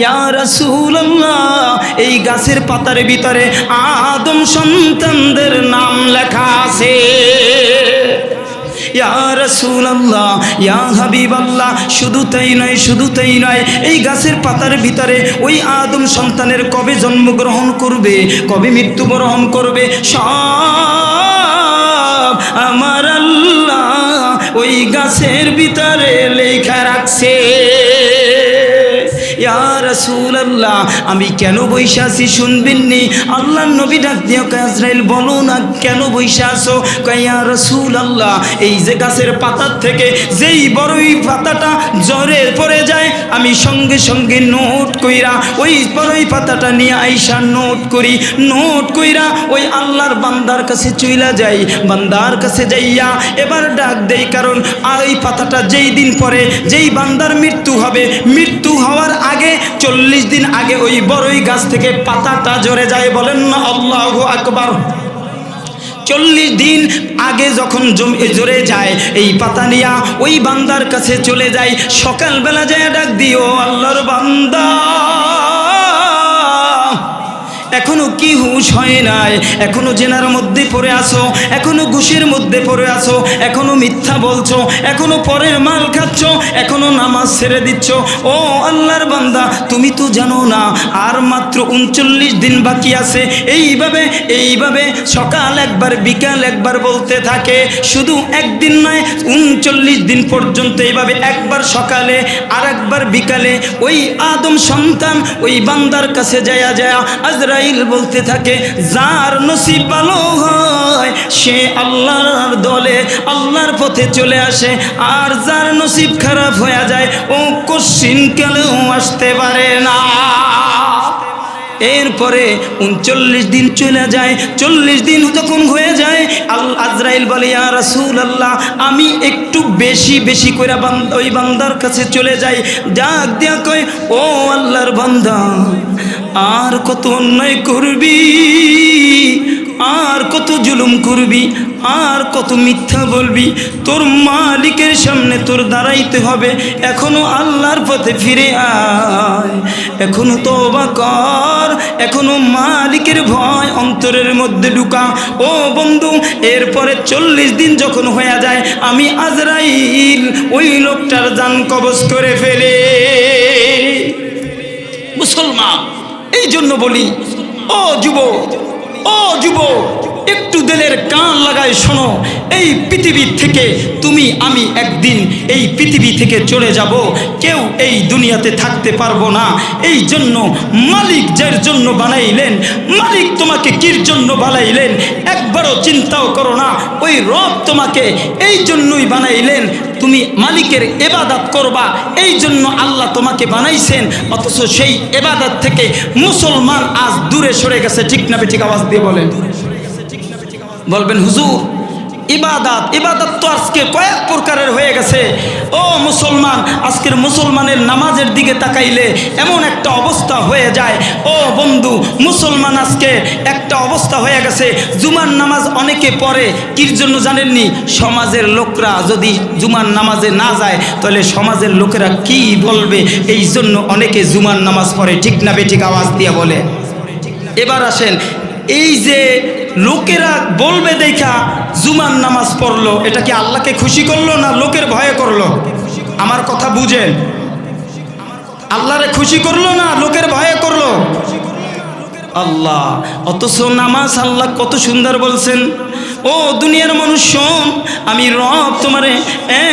ইয়া রাসূলুল্লাহ, এই গাছের পাতার ভিতরে আদম সন্তানদের নাম লেখা আছে। ইয়া রাসূলুল্লাহ, ইয়া হাবিবাল্লাহ, শুধু তাই নয়, এই গাছের পাতার ভিতরে ওই আদম সন্তানের কবে জন্মগ্রহণ করবে, কবে মৃত্যুবরণ করবে, সব আমার আল্লাহ ওই গাছের ভিতরে লেখা রাখছে। ইয়া রাসূলুল্লাহ, আমি কেন বইসা আছি শুনবেননি? আল্লাহর নবী ডাক দিয়া কয়, আজরাইল বলো না কেন বইসা আছো? কয়, ইয়া রাসূলুল্লাহ, এই যে গাছের পাতার থেকে যেই বড়ই পাতাটা ঝরে পড়ে যায়, আমি সঙ্গে সঙ্গে নোট কইরা ওই বড়ই পাতাটা নিয়ে আইসা নোট কইরা ওই আল্লাহর বান্দার কাছে চইলা যাই। বান্দার কাছে যাইয়া এবার ডাক দেই, কারণ আর ওই পাতাটা যেই দিন পরে যেই বান্দার মৃত্যু হবে, মৃত্যু হওয়ার আগে 40 দিন আগে ওই বড়ই গাছ থেকে পাতাটা ঝরে যায়। বলেন না আল্লাহু আকবার। 40 দিন আগে যখন ঝরে যায়, এই পাতা নিয়া ওই বান্দার কাছে চলে যায়। সকালবেলা যায় ডাক দিও, আল্লাহর বান্দা এখনো কি হুঁশ হয় নাই? এখনো জেনার মধ্যে পড়ে আসো, এখনো ঘুষের মধ্যে পড়ে আসো, এখনো মিথ্যা বলছো, এখনো পরের মাল খাচ্ছ, এখনো নামাজ ছেড়ে দিচ্ছ। ও আল্লাহর বান্দা, তুমি তো জানো না আর মাত্র 39 দিন বাকি আছে। এইভাবে সকাল একবার বিকাল একবার বলতে থাকে। শুধু একদিন নয়, 39 দিন পর্যন্ত এইভাবে একবার সকালে আর একবার বিকালে ওই আদম সন্তান ওই বান্দার কাছে যায় আজরাইল বলতে থাকে, যার নসিব ভালো হয় সে আল্লাহর দলে আল্লাহর পথে চলে আসে, আর যার নসিব খারাপ হয়ে যায় ও কোশ্চিন কালেও আসতে পারে না। এরপরে 39 দিন চলে যায়। 40 দিন যখন হয়ে যায়, আজরাইল বলে, ইয়া রাসূলুল্লাহ, আমি একটু বেশি করে ওই বান্দার কাছে চলে যাই। ডাক দিয়া কয়, ও আল্লাহর বান্দা, আর কত অন্যায় করবি, আর কত জুলুম করবি, আর কত মিথ্যা বলবি? তোর মালিকের সামনে তোর দাঁড়াইতে হবে। এখনো আল্লাহর পথে ফিরে আয়, এখনো তওবা কর, এখনো মালিকের ভয় অন্তরের মধ্যে ঢুকা। ও বন্ধু, এরপরে 40 দিন যখন হয়ে যায়, আমি আজরাইল ওই লোকটার জান কবজ করে ফেলে। মুসলমান, এই জন্য বলি, ও যুবক, একটু দিলের কান লাগায় শোনো। এই পৃথিবী থেকে তুমি আমি একদিন এই পৃথিবী থেকে চলে যাব, কেউ এই দুনিয়াতে থাকতে পারবো না। এই জন্য মালিক যার জন্য বানাইলেন, মালিক তোমাকে কির জন্য বানাইলেন একবারও চিন্তাও করো না। ওই রব তোমাকে এই জন্যই বানাইলেন, তুমি মালিকের ইবাদত করবা, এই জন্য আল্লাহ তোমাকে বানাইছেন। অথচ সেই ইবাদত থেকে মুসলমান আজ দূরে সরে গেছে। ঠিক না বেঠিক? আওয়াজ দিয়ে বলবেন হুজুর, ইবাদত তো আজকে কয়েক প্রকারের হয়ে গেছে। ও মুসলমান, আজকের মুসলমানের নামাজের দিকে তাকাইলে এমন একটা অবস্থা হয়ে যায়। ও বন্ধু, মুসলমান আজকে একটা অবস্থা হয়ে গেছে, জুমার নামাজ অনেকে পড়ে কির জন্য জানেননি? সমাজের লোকরা যদি জুমার নামাজে না যায় তাহলে সমাজের লোকেরা কি বলবে, এই জন্য অনেকে জুমার নামাজ পড়ে। ঠিক না বেঠিক? আওয়াজ দিয়ে বলে। এবার আসেন, এই যে লোকেরা বলবে দেখা জুমার নামাজ পড়লো, এটা কি আল্লাহকে খুশি করলো না লোকের ভয়ে করলো? আমার কথা বুঝেন, আল্লাহরে খুশি করলো না লোকের ভয়ে করলো? আল্লাহ। অথচ নামাজ আল্লাহ কত সুন্দর বলছেন, ও দুনিয়ার মানুষ শোন, আমি রব তোমারে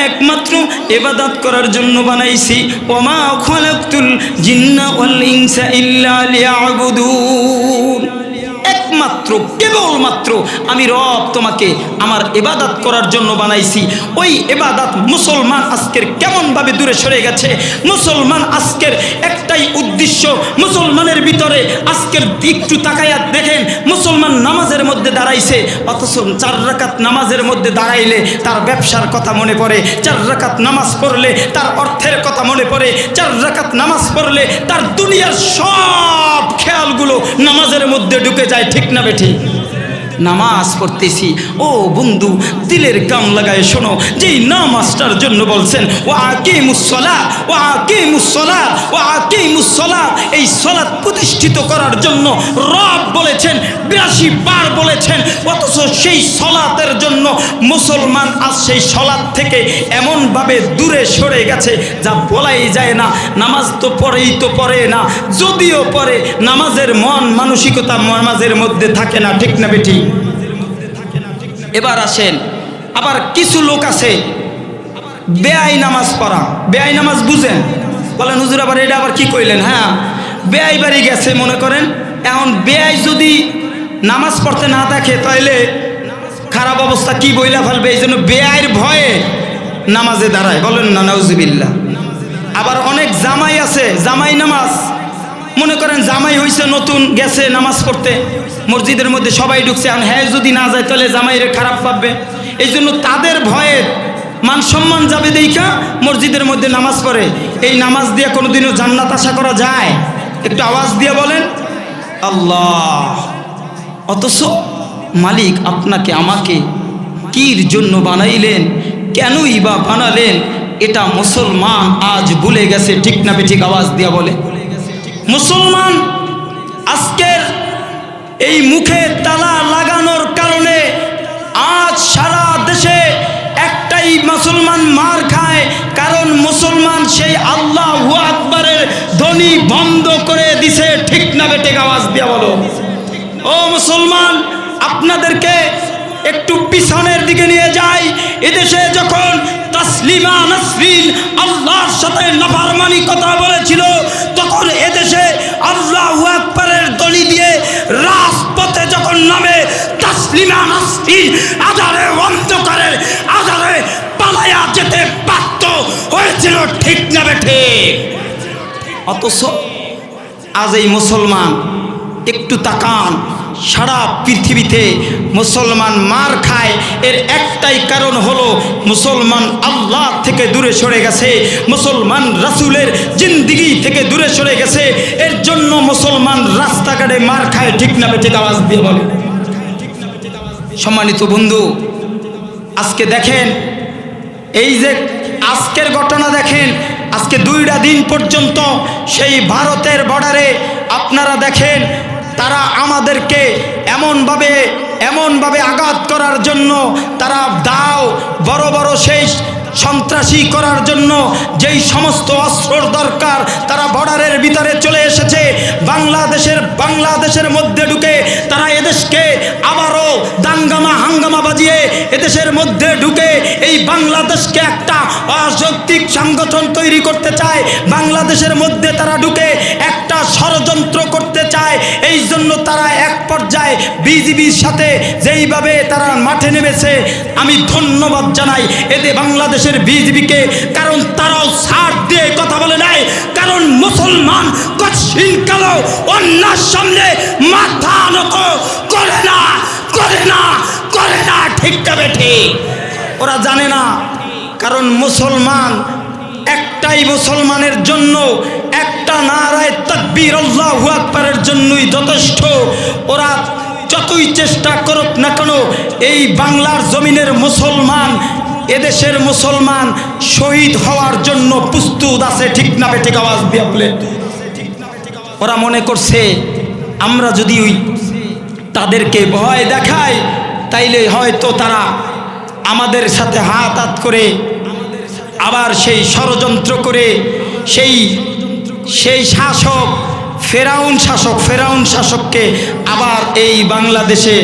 একমাত্র ইবাদত করার জন্য বানাইছি। ওমা খালাকতুল জিন্না ওয়াল ইনসা ইল্লা লিয়াবুদুন। একমাত্র কেবলমাত্র আমি রব তোমাকে আমার ইবাদত করার জন্য বানাইছি। ওই ইবাদত মুসলমান আজকের কেমনভাবে দূরে সরে গেছে। মুসলমান আজকের একটাই উদ্দেশ্য, মুসলমানের ভিতরে আজকের একটু তাকাইয়া দেখেন, মুসলমান নামাজের মধ্যে দাঁড়াইছে, অথচ 4 রাকাত নামাজের মধ্যে দাঁড়াইলে তার ব্যবসার কথা মনে পড়ে, 4 রাকাত নামাজ পড়লে তার অর্থের কথা মনে পড়ে, 4 রাকাত নামাজ পড়লে তার দুনিয়ার সব খেয়ালগুলো নামাজের মধ্যে ঢুকে যায়। ঠিক না বেঠিক? নামাজ পড়তেছি। ও বন্ধু, দিলের কান লাগায় শোনো, যেই নামাজটার জন্য বলছেন ওয়া আকিমুস সালাহ ওয়া আকিমুস সালাহ ওয়া আকিমুস সালাহ, এই সালাত প্রতিষ্ঠিত করার জন্য রব বলেছেন 82 বার বলেছেন, অথচ সেই সালাতের জন্য মুসলমান আজ সেই সালাত থেকে এমনভাবে দূরে সরে গেছে যা বলাই যায় না। নামাজ তো পড়েই তো পড়ে না, যদিও পড়ে নামাজের মন মানসিকতা নামাজের মধ্যে থাকে না, ঠিক না বেটি? এবার আসেন, আবার কিছু লোক আছে বেআই নামাজ পড়া। বেআই নামাজ বুঝেন? বলেন হুজুর আবার এটা আবার কি কইলেন? হ্যাঁ, বেআই বাড়ি গেছে মনে করেন, এখন বেআই যদি নামাজ পড়তে না দেখে তাহলে খারাপ অবস্থা কি বইলা ফেলবে, এই জন্য বেআইয়ের ভয়ে নামাজে দাঁড়ায়। বলেন না নাউজুবিল্লাহ। আবার অনেক জামাই আছে, জামাই নামাজ মনে করেন জামাই হইছে নতুন, গেছে নামাজ পড়তে, মসজিদের মধ্যে সবাই ঢুকছে, এখন হ্যাঁ যদি না যায় তাহলে জামাইরে খারাপ পাবে, এই জন্য তাদের ভয়ে মান সম্মান যাবে দেখা মসজিদের মধ্যে নামাজ পড়ে। এই নামাজ দিয়ে কোনোদিনও জান্নাত আশা করা যায়? একটু আওয়াজ দিয়ে বলেন আল্লাহ। অথচ মালিক আপনাকে আমাকে কির জন্য বানাইলেন, কেনই বা বানালেন, এটা মুসলমান আজ ভুলে গেছে, ঠিক না বেঠিক? আওয়াজ দিয়া বলে মুসলমান আজকের এই মুখে তালা লাগানোর কারণে আজ সারা দেশে একটাই মুসলমান মার খায়, কারণ মুসলমান সেই আল্লাহু আকবারের ধ্বনি বন্ধ করে দিছে, ঠিক না বেঠিক? আওয়াজ দিয়া বলো। ও মুসলমান, আপনাদেরকে একটু পিছনের দিকে নিয়ে যাই। এদেশে যখন তাসলিমা নাসরিন আল্লাহর সাথে নাফরমানি কথা বলেছিল, তখন এদেশে আল্লাহু আকবারের ধ্বনি দিয়ে রাজপথে যখন নামে তাসলিমা নাসরিন আধারে অন্ধকারের আধারে পালায়া যেতে বাধ্য হয়েছিল, ঠিক না বেঠিক? অথচ আজ এই মুসলমান, একটু তাকান, সারা পৃথিবীতে মুসলমান মার খায়, এর একটাই কারণ হলো মুসলমান আল্লাহ থেকে দূরে সরে গেছে, মুসলমান রাসূলের জিন্দেগি থেকে দূরে সরে গেছে, এর জন্য মুসলমান রাস্তাঘাটে মার খায়, ঠিক না বেঠিক? আওয়াজ দিয়ে বলে। সম্মানিত বন্ধু, আজকে দেখেন, এই যে আজকের ঘটনা দেখেন, আজকে 2টা দিন পর্যন্ত সেই ভারতের বর্ডারে আপনারা দেখেন তারা আমাদেরকে এমনভাবে আঘাত করার জন্য, তারা দাও বড় বড় সেই সন্ত্রাসী করার জন্য যেই সমস্ত অস্ত্রর দরকার তারা বর্ডারের ভিতরে চলে এসেছে। বাংলাদেশের মধ্যে ঢুকে তারা এদেশকে আবারও দাঙ্গামা হাঙ্গামা বাজিয়ে এদেশের মধ্যে ঢুকে এই বাংলাদেশকে একটা অযৌক্তিক সংগঠন তৈরি করতে চায়। বাংলাদেশের মধ্যে তারা ঢুকে একটা ষড়যন্ত্র করতে চায়। এই জন্য তারা এক পর্যায়ে বিজিবির সাথে যেইভাবে তারা মাঠে নেমেছে, আমি ধন্যবাদ জানাই এতে বাংলাদেশের বিজিবিকে, কারণ তারাও ছাড় দিয়ে কথা বলে নাই, কারণ মুসলমান কঠিন কালো অন্যার সামনে মাথা নত করে না, ঠিক না বেঠিক? ওরা জানে না, কারণ মুসলমান একটাই, মুসলমানের জন্য একটা নারায়ে তাকবীর আল্লাহু আকবারের জন্যই যথেষ্ট। ওরা যতই চেষ্টা করুক না কেন, এই বাংলার জমিনের মুসলমান, এদেশের মুসলমান শহীদ হওয়ার জন্য প্রস্তুত আছে, ঠিক না বেঠিক? আওয়াজ দিয়ে বলে। ওরা মনে করছে আমরা যদি তাদেরকে ভয় দেখাই তাইলে হয়তো তারা আমাদের সাথে হাত করে আবার সেই ষড়যন্ত্র করে সেই ফেরাউন শাসককে আবার এই বাংলাদেশে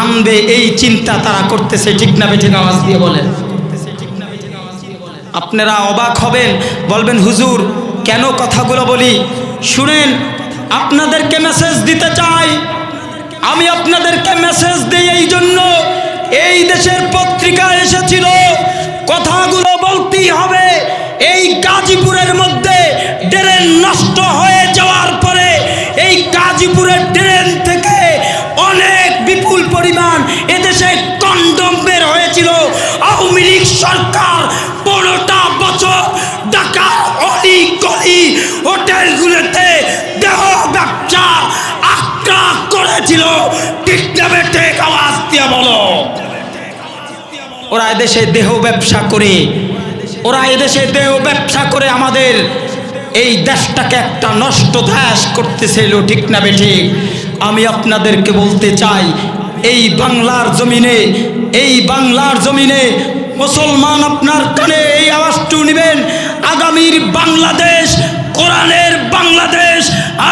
আনবে, এই চিন্তা তারা করতেছে, ঠিক না বেঠিক? আওয়াজ দিয়ে বলেন। আপনারা অবাক হবেন, বলবেন হুজুর কেন কথাগুলো বলি? শুনেন, আপনাদেরকে মেসেজ দিতে চাই। আমি আপনাদেরকে মেসেজ দিই এই জন্য, এই দেশের পত্রিকা এসেছিল, কথাগুলো বলতেই হবে। এই গাজীপুরের মধ্যে ড্রেন নষ্ট হয়ে যাওয়ার পরে এই গাজীপুরের ড্রেন থেকে অনেক বিপুল পরিমাণ এদেশে কন্ডম বের হয়েছিল। আওয়ামী লীগ সরকার 15টা বছর ঢাকা অলি গলি হোটেলগুলোতে দেহ ব্যবসা আক্রমণ করেছিল, ঠিক না বেঠিক? আওয়াজ ওরা এদেশে দেহ ব্যবসা করে, ওরা এদেশে দেহ ব্যবসা করে আমাদের এই দেশটাকে একটা নষ্ট দেশ করতেছিল, ঠিক না বেঠিক? আমি আপনাদেরকে বলতে চাই, এই বাংলার জমিনে, এই বাংলার জমিনে মুসলমান আপনার কানে এই আওয়াজটু নেবেন, আগামীর বাংলাদেশ কোরআনের বাংলাদেশ,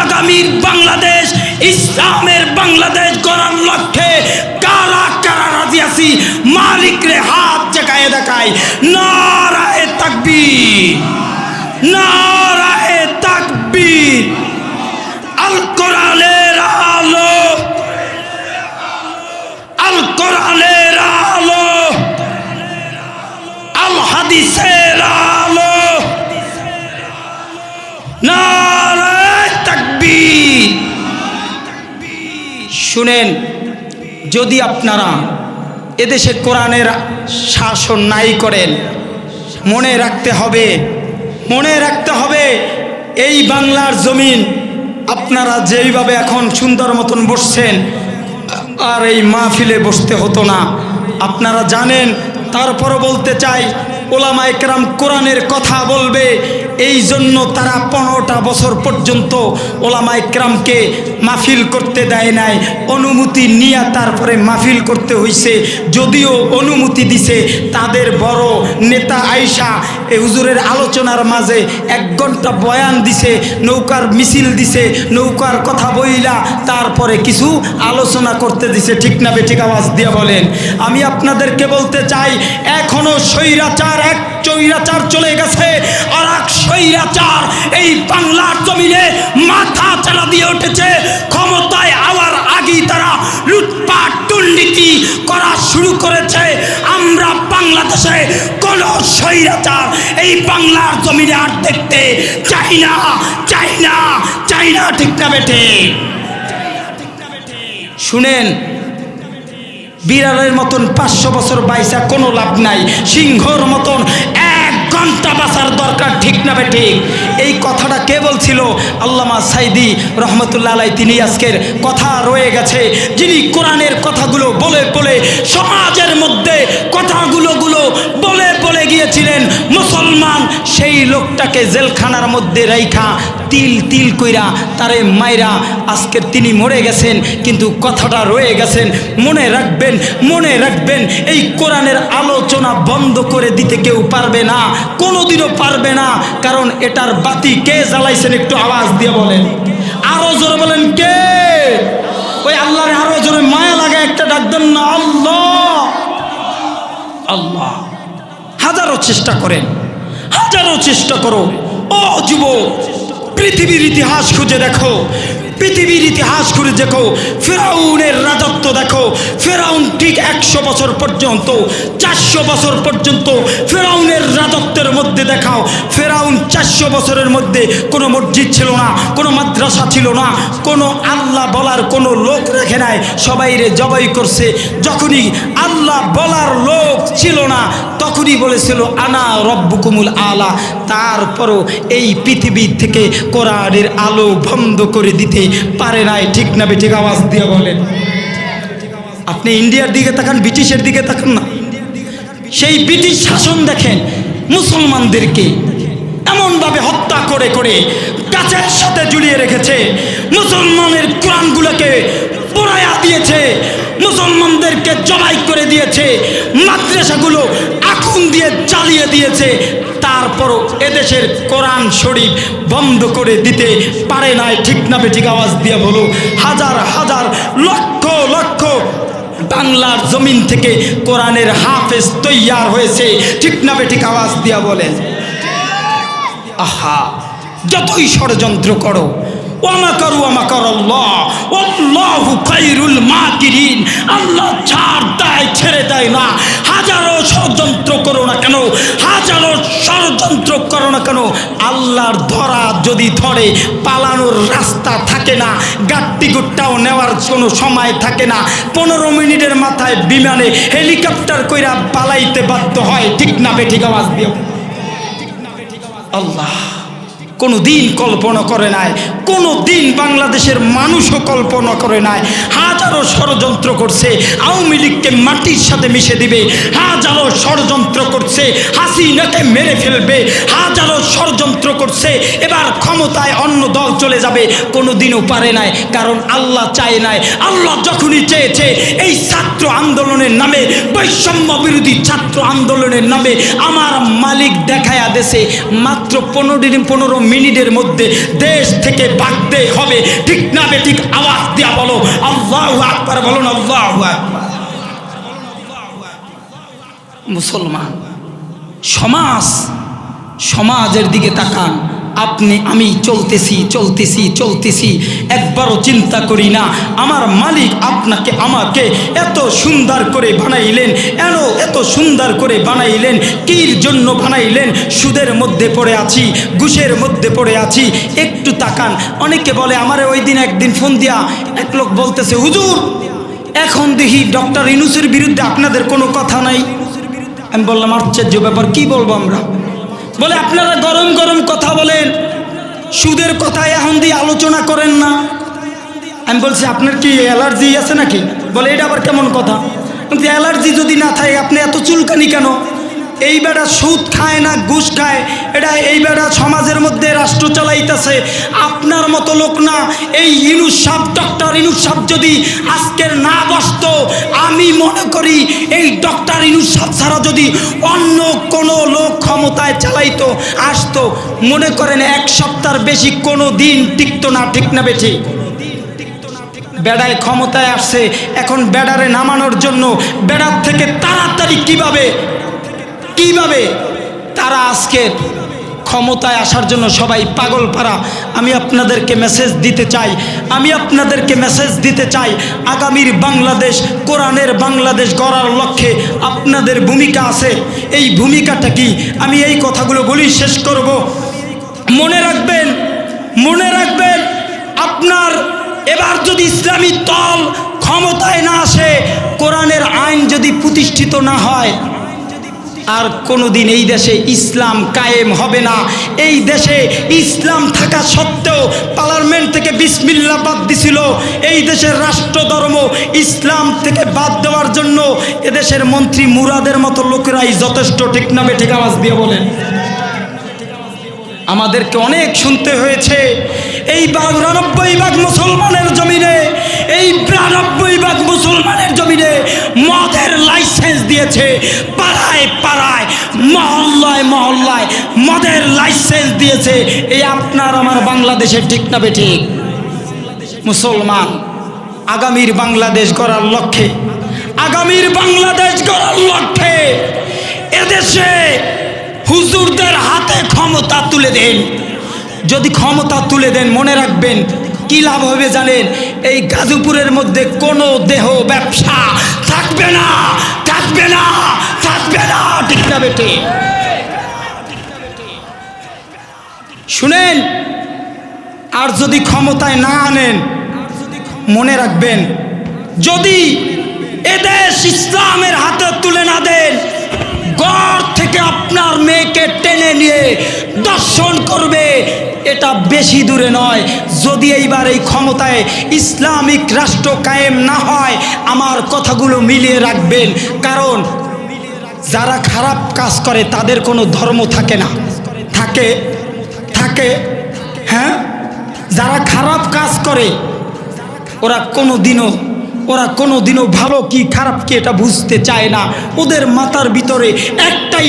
আগামীর বাংলাদেশ ইসলামের বাংলাদেশ গড়ার লক্ষ্যে কারা কারা রাজি আছি? মালিক রে হাত জাগায় দেখায়, নারায়ে তাকবীর, নারায়ে তাকবীর। আল কোরআনের আলো, আল কোরআনের আলো, আল হাদিসের আলো, নারায়ে তাকবীর। শুনেন, যদি আপনারা এদেশে কোরআনের শাসন নাই করেন, মনে রাখতে হবে, মনে রাখতে হবে এই বাংলার জমিন আপনারা যেইভাবে এখন সুন্দর মতন বসছেন, আর এই মাহফিলে বসতে হতো না। আপনারা জানেন, তারপরও বলতে চাই, ওলামা একরাম কোরআনের কথা বলবে, এই জন্য তারা 15টা বছর পর্যন্ত ওলামা একরামকে মাহফিল করতে দেয় নাই, অনুমতি নিয়ে তারপরে মাহফিল করতে হইছে। যদিও অনুমতি দিছে, তাদের বড় নেতা আইসা এই হুজুরের আলোচনার মাঝে 1 ঘন্টা বয়ান দিছে, নৌকার মিছিল দিছে, নৌকার কথা বইলা তারপরে কিছু আলোচনা করতে দিছে, ঠিক না বেঠিক? আওয়াজ দিয়ে বলেন। আমি আপনাদেরকে বলতে চাই, এখনো স্বৈরাচার, এক স্বৈরাচার চলে গেছে, আর এক স্বৈরাচার এই বাংলার জমিনে মাথা চালা দিয়ে উঠেছে। ক্ষমতায় আওয়ার আগেই তারা লুটপাট দুর্নীতি করা শুরু করেছে। আমরা বাংলাদেশে কোন স্বৈরাচার এই বাংলার জমিনে আর দেখতে চাই না, চাই না, চাই না, ঠিক না বেঠে? শুনেন, বিড়ালের মতন 500 বছর বাইসা কোনো লাভ নাই, সিংহর মতন 1 ঘন্টা বাঁচার দরকার, ঠিক না বেঠিক? এই কথাটা কে বলছিল? আল্লামা সাইদি রহমতুল্লাহ আলাইহি। তিনি আজকের কথা রয়ে গেছে, যিনি কোরআনের কথাগুলো বলে বলে সমাজের মধ্যে কথাগুলো বলে বলে গিয়েছিলেন। মুসলমান সেই লোকটাকে জেলখানার মধ্যে রাইখা তিল তিল কইরা তারে মাইরা আজকের তিনি মরে গেছেন, কিন্তু কথাটা রয়ে গেছেন। মনে রাখবেন, মনে রাখবেন, এই কোরআনের আলোচনা বন্ধ করে দিতে কেউ পারবে না, কোনোদিনও পারবে না। কারণ এটার বাতি কে জ্বালাইছেন? একটু আওয়াজ দিয়ে বলেন, আরো জোরে বলেন, কে? ওই আল্লাহর আরো জোরে মায়া লাগে একটা ডাক দেন না, আল্লাহ, আল্লাহ। হাজারো চেষ্টা করেন, হাজারো চেষ্টা করো। ও যুবক, পৃথিবীর ইতিহাস খুঁজে দেখো, পৃথিবীর ইতিহাস খুঁজে দেখো, ফেরাউনের রাজত্ব দেখো। ফেরাউন ঠিক 100 বছর পর্যন্ত, 400 বছর পর্যন্ত ফেরাউনের রাজত্বের মধ্যে দেখাও। ফেরাউন 400 বছরের মধ্যে কোনো মসজিদ ছিল না, কোনো মাদ্রাসা ছিল না, কোনো আল্লাহ বলার কোনো লোক রেখে নাই, সবাইরে জবাই করছে। যখনই আল্লাহ বলার লোক ছিল না, তখনই বলেছিল আনা রব্বুকুমুল আলা। তারপরও এই পৃথিবী থেকে কোরআনের আলো বন্ধ করে দিতে পারে নাই, ঠিক না বেঠিক? আওয়াজ দিয়ে বলেন। আপনি ইন্ডিয়ার দিকে তাকান, ব্রিটিশের দিকে তাকান না, সেই ব্রিটিশ শাসন দেখেন, মুসলমানদেরকে এমনভাবে হত্যা করে করে গাছের সাথে জুড়িয়ে রেখেছে, মুসলমানের কোরআনগুলোকে পোড়ায়া দিয়েছে, মুসলমানদেরকে জবাই করে দিয়েছে, মাদ্রাসাগুলো আগুন দিয়ে জ্বালিয়ে দিয়েছে। তারপরও এদেশের কোরআন শরীফ বন্ধ করে দিতে পারে নাই, ঠিক না বেঠিক? আওয়াজ দিয়ে বলো। হাজার হাজার লক্ষ লক্ষ বাংলার জমিন থেকে কোরআনের হাফেজ তৈয়ার হয়েছে, ঠিক না বেঠিক? আওয়াজ দিয়া বলেন। আহা, যতই ষড়যন্ত্র করো, ওয়ামাকারু ওয়ামাকারাল্লাহ ওয়াল্লাহু খায়রুল মাকিরিন। আল্লাহ ছাড় দেয়, ছেড়ে দেয় না। হাজারো ষড়যন্ত্র করো না কেন, হাজারো ষড়যন্ত্র করো না কেন, আল্লাহর ধরা যদি ধরে পালানোর রাস্তা থাকে না, গাট্টি গুট্টাও নেওয়ার কোনো সময় থাকে না। 15 মিনিটের মাথায় বিমানে হেলিকপ্টার কইরা পালাইতে বাধ্য হয়, ঠিক না বেঠিক? আওয়াজ দিও। আল্লাহ কোনো দিন কল্পনা করে নাই, কোনো দিন বাংলাদেশের মানুষও কল্পনা করে নাই। হাজারো ষড়যন্ত্র করছে আওয়ামী লীগকে মাটির সাথে মিশে দিবে, হাজারো ষড়যন্ত্র করছে হাসিনাকে মেরে ফেলবে, হাজারো ষড়যন্ত্র করছে এবার ক্ষমতায় অন্য দল চলে যাবে, কোনো দিনও পারে নাই। কারণ আল্লাহ চায় নাই। আল্লাহ যখনই চেয়েছে এই ছাত্র আন্দোলনের নামে, বৈষম্য বিরোধী ছাত্র আন্দোলনের নামে আমার মালিক দেখায়া দেশে মাত্র 15 মিনিটের মধ্যে দেশ থেকে ভাগতে হবে। ঠিক না বেঠিক? আওয়াজ দিয়া বলো আল্লাহু আকবার, বলুন আল্লাহু আকবার। মুসলমান সমাজের দিকে তাকান। আপনি আমি চলতেছি, একবারও চিন্তা করি না আমার মালিক আপনাকে আমাকে এত সুন্দর করে বানাইলেন, এত সুন্দর করে বানাইলেন, কির জন্য বানাইলেন? সুদের মধ্যে পড়ে আছি, ঘুষের মধ্যে পড়ে আছি। একটু তাকান। অনেকে বলে আমারে ওই দিন একদিন ফোন দিয়া এক লোক বলতেছে, হুজুর এখন দেখি ডক্টর ইউনূসের বিরুদ্ধে আপনাদের কোনো কথা নাই। আমি বললাম আশ্চর্য ব্যাপার, কি বলবো আমরা? বলে আপনারা গরম গরম কথা বলেন, সুদের কথা এখন দিয়ে আলোচনা করেন না। আমি বলছি আপনার কি অ্যালার্জি আছে নাকি? বলে এটা আবার কেমন কথা? কিন্তু অ্যালার্জি যদি না থাকে আপনি এত চুলকানি কেন? এই বেটা সুদ খায় না ঘুষ খায়, এটা এই বেটা সমাজের মধ্যে রাষ্ট্র চালাইতেছে। আপনার মতো লোক না। এই ইউনূস সাহেব, ডক্টর ইউনূস সাহেব যদি আজকের না বসতো, আমি মনে করি এই ডক্টর ইউনূস সাহেব ছাড়া যদি অন্য কোনো লোক ক্ষমতায় চালাইতো আসতো, মনে করেন এক সপ্তাহের বেশি কোনো দিন টিকতো না। ঠিক না বেঠি? বেড়ায় ক্ষমতায় আসছে, এখন বেড়ারে নামানোর জন্য বেড়ার থেকে তাড়াতাড়ি কিভাবে তারা আজকের ক্ষমতায় আসার জন্য সবাই পাগল পারা। আমি আপনাদেরকে মেসেজ দিতে চাই, আগামীর বাংলাদেশ, কোরআনের বাংলাদেশ গড়ার লক্ষ্যে আপনাদের ভূমিকা আছে। এই ভূমিকাটা কি? আমি এই কথাগুলো বলি, শেষ করব। মনে রাখবেন আপনার এবার যদি ইসলামী দল ক্ষমতায় না আসে, কোরআনের আইন যদি প্রতিষ্ঠিত না হয়, আর কোনোদিন এই দেশে ইসলাম কায়েম হবে না। এই দেশে ইসলাম থাকা সত্ত্বেও পার্লামেন্ট থেকে বিসমিল্লাহ বাদ দিছিল। এই দেশের রাষ্ট্র ধর্ম ইসলাম থেকে বাদ দেওয়ার জন্য এদেশের মন্ত্রী মুরাদের মতো লোকেরাই যথেষ্ট। ঠিক না বেঠিক? আওয়াজ দিয়ে বলেন। আমাদেরকে অনেক শুনতে হয়েছে। এই 92 ভাগ মুসলমানের জমিনে, মদের লাইসেন্স দিয়েছে। পাড়ায় মহল্লায় মদের লাইসেন্স দিয়েছে। এই আপনার আমার বাংলাদেশের। ঠিক না বেঠিক? মুসলমান আগামীর বাংলাদেশ গড়ার লক্ষ্যে এদেশে হুজুরদের হাতে ক্ষমতা তুলে দেন। যদি ক্ষমতা তুলে দেন, মনে রাখবেন কি লাভ হবে জানেন? এই গাজীপুরের মধ্যে কোনো দেহ ব্যবসা থাকবে না। ঠিক না বেটে? শুনেন, আর যদি ক্ষমতায় না আনেন, মনে রাখবেন যদি এদেশ ইসলামের হাতে তুলে না দেন, ঘর থেকে আপনার মেয়েকে টেনে নিয়ে দর্শন করবে। এটা বেশি দূরে নয়। যদি এইবার এই ক্ষমতায় ইসলামিক রাষ্ট্র কায়েম না হয়, আমার কথাগুলো মিলিয়ে রাখবেন। কারণ যারা খারাপ কাজ করে তাদের কোনো ধর্ম থাকে না। থাকে হ্যাঁ, যারা খারাপ কাজ করে ওরা কোনোদিনও ভালো কি খারাপ কি এটা বুঝতে চায় না। ওদের মাথার ভিতরে একটাই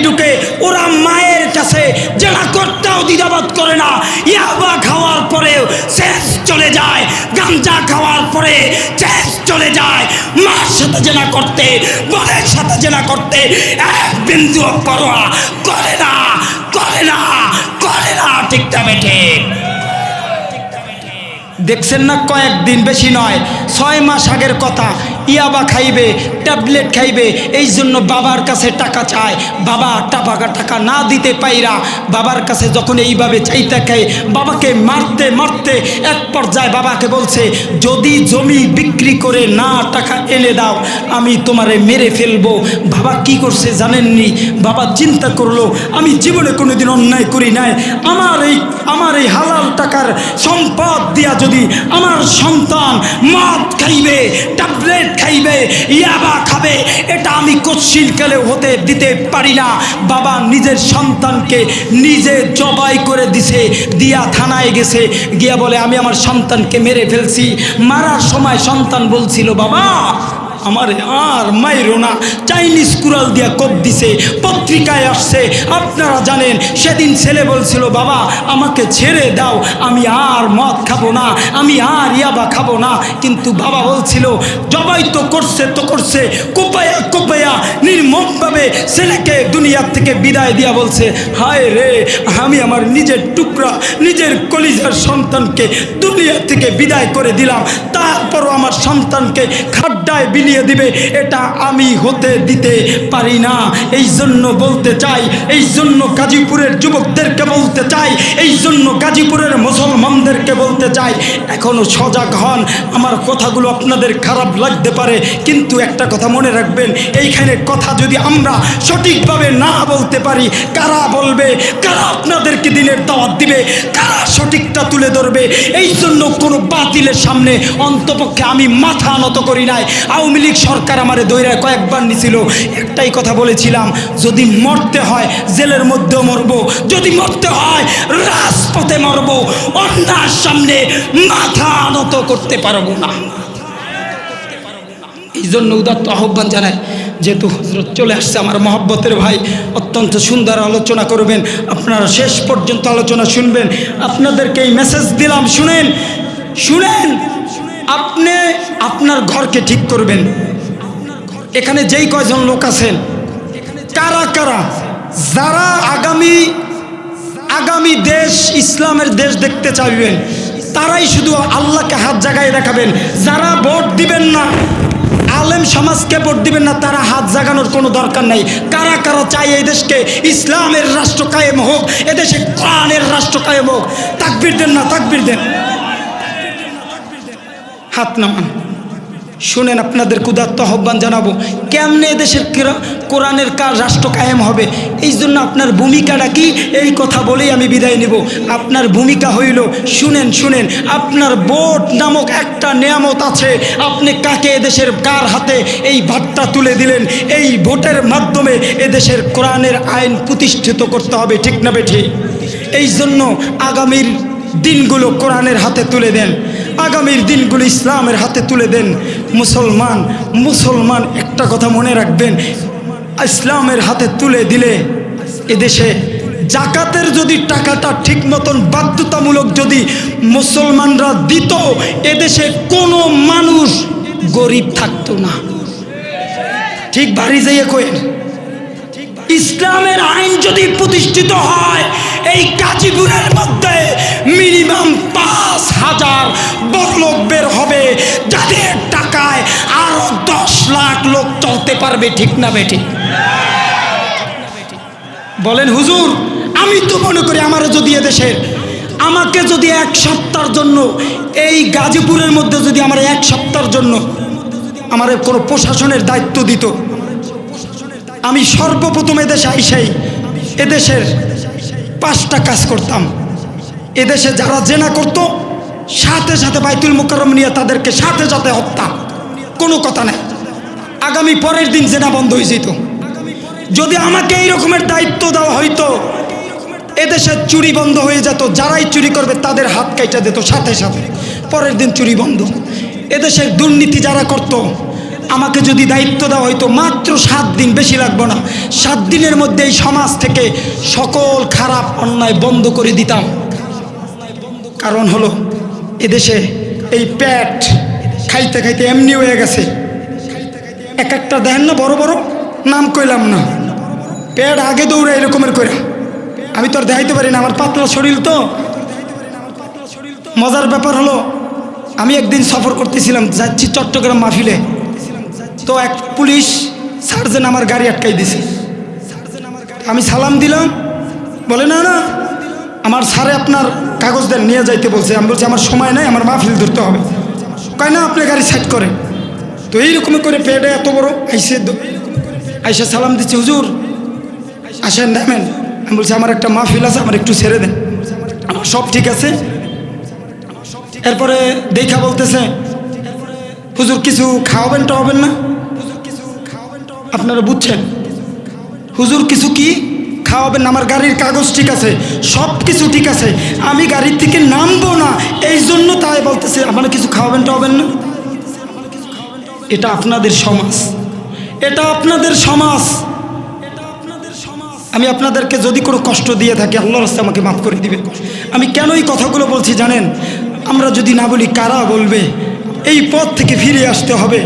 ঢুকে, ওরা মায়ের কাছে জেনা করতেও দ্বিধাবোধ করে না। ইয়াবা খাওয়ার পরেও শেষ চলে যায়, গাঞ্জা খাওয়ার পরে শেষ চলে যায়। মার সাথে জেনা করতে, বোনের সাথে জেনা করতে এক বিন্দু পরোয়া করে না। ঠিক না বেঠে? দেখছেন না, কয়েকদিন বেশি নয়, 6 মাস আগের কথা। ইয়াবা খাইবে, ট্যাবলেট খাইবে, এই জন্য বাবার কাছে টাকা চায়। বাবা টাকা না দিতে পাইরা বাবার কাছে যখন এইভাবে চাইতে খায়, বাবাকে মারতে মারতে এক পর্যায়ে বাবাকে বলছে, যদি জমি বিক্রি করে না টাকা এনে দাও আমি তোমারে মেরে ফেলবো। বাবা কি করছে জানেননি? বাবা চিন্তা করলো, আমি জীবনে কোনোদিন অন্যায় করি নাই, আমার এই হালাল টাকার সম্পদ দিয়া যদি আমার সন্তান মদ খাইবে, ট্যাবলেট খাইবে, ইয়াবা খাবে, এটা আমি কচ্ছিলকালে হতে দিতে পারি না। বাবা নিজের সন্তানকে নিজে জবাই করে দিছে, দিয়া থানায় গেছে, গিয়া বলে আমি আমার সন্তানকে মেরে ফেলছি। মারার সময় সন্তান বলছিল, বাবা আমারে আর মাইরো না, চাইনিজ কুড়াল দিয়া কোপ দিছে, পত্রিকায় আসছে, আপনারা জানেন। সেদিন ছেলে বলছিল, বাবা আমাকে ছেড়ে দাও, আমি আর মদ খাবো না, আমি আর ইয়াবা খাবো না। কিন্তু বাবা বলছিল, জবাই তো করছে, কোপায়া নির্মমভাবে ছেলেকে দুনিয়ার থেকে বিদায় দিয়া বলছে, হায় রে, আমি আমার নিজের টুকরা, নিজের কলিজার সন্তানকে দুনিয়া থেকে বিদায় করে দিলাম, তারপরও আমার সন্তানকে খাড্ডায় বিলিয়ে দিবে, এটা আমি হতে দিতে পারি না। এই জন্য বলতে চাই, এই জন্য গাজীপুরের যুবকদেরকে বলতে চাই, এই জন্য গাজীপুরের মুসলমানদেরকে বলতে চাই, এখনো সজাগ হন। আমার কথাগুলো আপনাদের খারাপ লাগতে পারে, কিন্তু একটা কথা মনে রাখবেন, এইখানে কথা যদি আমরা সঠিকভাবে না বলতে পারি, কারা বলবে, কারা আপনাদেরকে দিনের দাওয়াত দিবে, কারা সঠিকটা তুলে ধরবে? এই জন্য কোনো বাতিলের সামনে অন্তপক্ষে আমি মাথা নত করি নাই। আওয়ামী লীগ সরকার আমারে দৈরায় কয়েকবার নিছিল, একটাই কথা বলেছিলাম, যদি মরতে হয় জেলের মধ্যেও মরবো, যদি মরতে হয় রাজপথে মরবো, অন্যার সামনে মাথা নত করতে পারবো না। এই জন্য উদাত্ত আহ্বান জানাই, যেহেতু হজরত চলে আসছে, আমার মহব্বতের ভাই, অত্যন্ত সুন্দর আলোচনা করবেন, আপনারা শেষ পর্যন্ত আলোচনা শুনবেন। আপনাদেরকে এই মেসেজ দিলাম, শুনেন। আপনি আপনার ঘরকে ঠিক করবেন। এখানে যেই কয়জন লোক আছেন, কারা যারা আগামী দেশ, ইসলামের দেশ দেখতে চাইবেন, তারাই শুধু আল্লাহকে হাত জাগায় দেখাবেন। যারা ভোট দিবেন না, আলেম সমাজকে ভোট দিবেন না, তারা হাত জাগানোর কোনো দরকার নাই। কারা চাই এই দেশকে ইসলামের রাষ্ট্র কায়েম হোক, এদেশে কোরআনের রাষ্ট্র কায়েম হোক? তাকবীর দেন না, তাকবীর দেন, হাত নামান। শুনেন, আপনাদের উদাত্ত আহ্বান জানাবো, কেমনে এদেশের কোরআনের রাষ্ট্র কায়েম হবে। এই জন্য আপনার ভূমিকাটা কি, এই কথা বলেই আমি বিদায় নেব। আপনার ভূমিকা হইল, শুনেন, আপনার ভোট নামক একটা নিয়ামত আছে। আপনি কাকে এদেশের কার হাতে এই ভাতটা তুলে দিলেন, এই ভোটের মাধ্যমে এদেশের কোরআনের আইন প্রতিষ্ঠিত করতে হবে, ঠিক না বেঠিক? এই জন্য আগামীর দিনগুলো কোরআনের হাতে তুলে দেন, আগামীর দিনগুলো ইসলামের হাতে তুলে দেন। মুসলমান একটা কথা মনে রাখবেন, ইসলামের হাতে তুলে দিলে এদেশে জাকাতের যদি টাকাটা ঠিক মতন বাধ্যতামূলক যদি মুসলমানরা দিত, এদেশে কোনো মানুষ গরিব থাকতো না। ঠিক বাড়ি যাইয়ে কইন, ইসলামের আইন যদি প্রতিষ্ঠিত হয়, এই গাজীপুরের মধ্যে মিনিমাম 5,000 বড়লোক বের হবে, যাদের টাকায় আরো 10 লাখ লোক চলতে পারবে, ঠিক না বেটি? বলেন হুজুর, আমি তো মনে করি আমারও যদি এদেশের, আমাকে যদি 1 সপ্তাহের জন্য এই গাজীপুরের মধ্যে যদি আমার 1 সপ্তাহের জন্য আমার কোনো প্রশাসনের দায়িত্ব দিত, আমি সর্বপ্রথম এদেশে আইসাই এদেশের 5টা কাজ করতাম। এদেশে যারা জেনা করত, সাথে সাথে বাইতুল মুকাররম নিয়ে তাদেরকে সাথে হত্যা, কোনো কথা নাই। আগামী পরের দিন জেনা বন্ধ হয়ে যেত। যদি আমাকে এই রকমের দায়িত্ব দেওয়া হইতো, এদেশে চুরি বন্ধ হয়ে যেত, যারাই চুরি করবে তাদের হাত কাইটা দিত সাথে পরের দিন চুরি বন্ধ। এদেশের দুর্নীতি যারা করত, আমাকে যদি দায়িত্ব দেওয়া হইতো, মাত্র 7 দিন, বেশি লাগবে না, 7 দিনের মধ্যে এই সমাজ থেকে সকল খারাপ অন্যায় বন্ধ করে দিতাম। কারণ হলো এদেশে এই পেট খাইতে এমনি হয়ে গেছে। এক একটা দেখেন না, বড় বড়, নাম কইলাম না, পেট আগে দৌড়ে এরকমের করে। আমি তো আর দেখাইতে পারি না, আমার পাতলা শরীর তো। মজার ব্যাপার হলো আমি একদিন সফর করতেছিলাম, যাচ্ছি চট্টগ্রাম মাহফিলে, তো এক পুলিশ সার্জেন্ট আমার গাড়ি আটকাই দিছে। আমি সালাম দিলাম, বলে না না আমার স্যারে আপনার কাগজ দেন, নিয়ে যাইতে বলছে। আমি বলছি আমার সময় নাই, আমার মাহফিল ধরতে হবে। কয় না আপনি গাড়ি সাইড করে। তো এইরকম করে পেটে এত বড় আইসে সালাম দিচ্ছে, হুজুর আসেন নামেন। আমি বলছি আমার একটা মাহফিল আছে, আমার একটু ছেড়ে দেন। আমার সব ঠিক আছে। এরপরে দেখা বলতেছে, হুজুর কিছু খাওয়াবেন টাওয়াবেন না? আপনারা বুঝছেন, হুজুর কিছু কি খাওয়াবেন না? আমার গাড়ির কাগজ ঠিক আছে, সব কিছু ঠিক আছে, আমি গাড়ির থেকে নামবো না, এই জন্য তাই বলতেছে আপনারা কিছু খাওয়াবেন টাওয়াবেন না। এটা আপনাদের সমাজ, এটা আপনাদের সমাজ। আমি আপনাদেরকে যদি কোনো কষ্ট দিয়ে থাকি, আল্লাহর রাস্তায় আমাকে মাফ করে দিবেন। আমি কেন এই কথাগুলো বলছি জানেন? আমরা যদি না বলি কারা বলবে? এই পথ থেকে ফিরে আসতে হবে।